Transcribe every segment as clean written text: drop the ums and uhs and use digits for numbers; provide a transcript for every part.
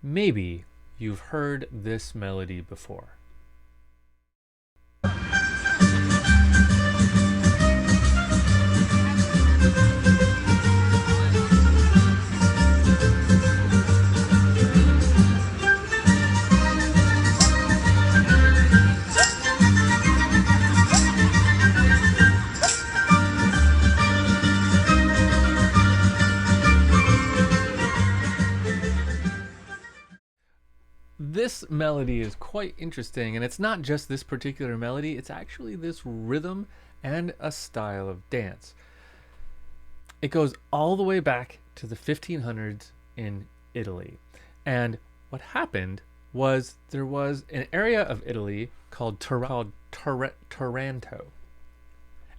Maybe you've heard this melody before. This melody is quite interesting, and it's not just this particular melody, it's actually this rhythm and a style of dance. It goes all the way back to the 1500s in Italy. And what happened was there was an area of Italy called Taranto.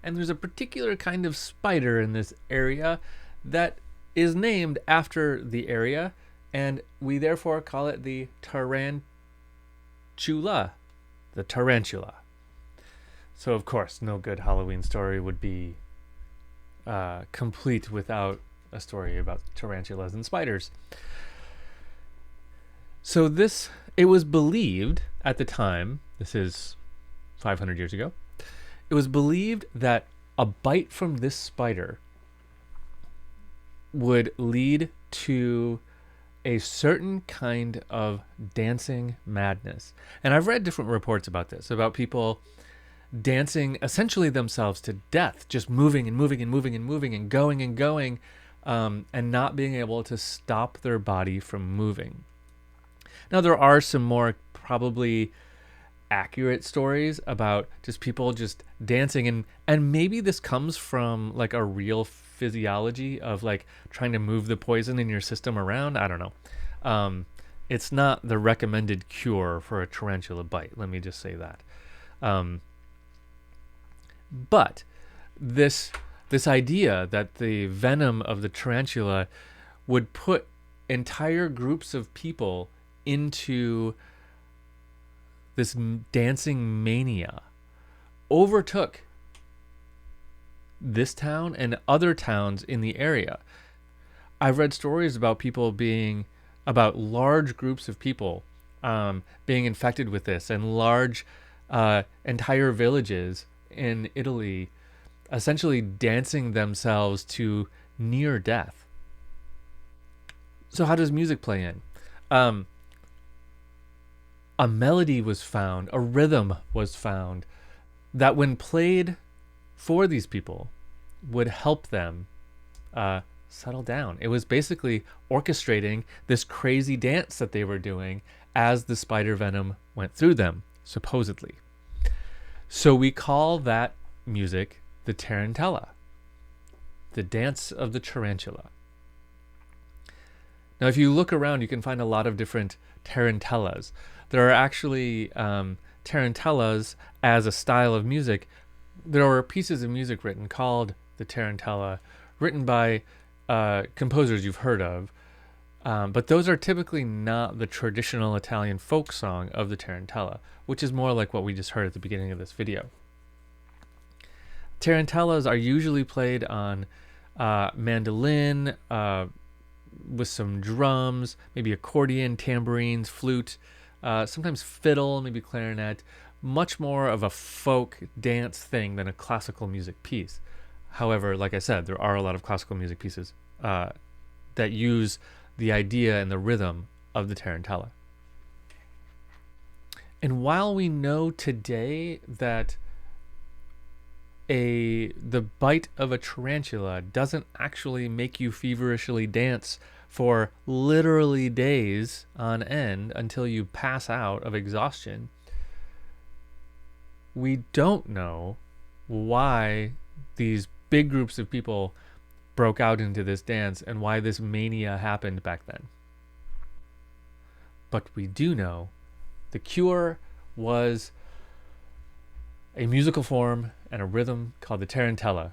And there's a particular kind of spider in this area that is named after the area, and we therefore call it the tarantula. The tarantula. So, of course, no good Halloween story would be complete without a story about tarantulas and spiders. So it was believed at the time, this is 500 years ago, it was believed that a bite from this spider would lead to a certain kind of dancing madness. And I've read different reports about this, about people dancing essentially themselves to death, just moving and moving and moving and moving and going, and not being able to stop their body from moving. Now, there are some more probably accurate stories about just people just dancing, and maybe this comes from like a real physiology of like trying to move the poison in your system around. I don't know. It's not the recommended cure for a tarantula bite, let me just say that. But this idea that the venom of the tarantula would put entire groups of people into this dancing mania overtook this town and other towns in the area. I've read stories about about large groups of people being infected with this, and large entire villages in Italy essentially dancing themselves to near death. So how does music play in? A melody was found, a rhythm was found that when played for these people would help them settle down. It was basically orchestrating this crazy dance that they were doing as the spider venom went through them, supposedly. So we call that music the tarantella, the dance of the tarantula. Now, if you look around, you can find a lot of different tarantellas. There are actually tarantellas as a style of music. There are pieces of music written called the tarantella, written by composers you've heard of, but those are typically not the traditional Italian folk song of the tarantella, which is more like what we just heard at the beginning of this video. Tarantellas are usually played on mandolin, with some drums, maybe accordion, tambourines, flute, sometimes fiddle, maybe clarinet. Much more of a folk dance thing than a classical music piece. However, like I said, there are a lot of classical music pieces that use the idea and the rhythm of the tarantella. And while we know today that the bite of a tarantula doesn't actually make you feverishly dance for literally days on end until you pass out of exhaustion, we don't know why these big groups of people broke out into this dance and why this mania happened back then. But we do know the cure was a musical form and a rhythm called the tarantella.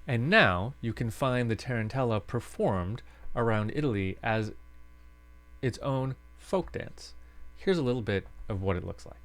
And now you can find the tarantella performed around Italy as its own folk dance. Here's a little bit of what it looks like.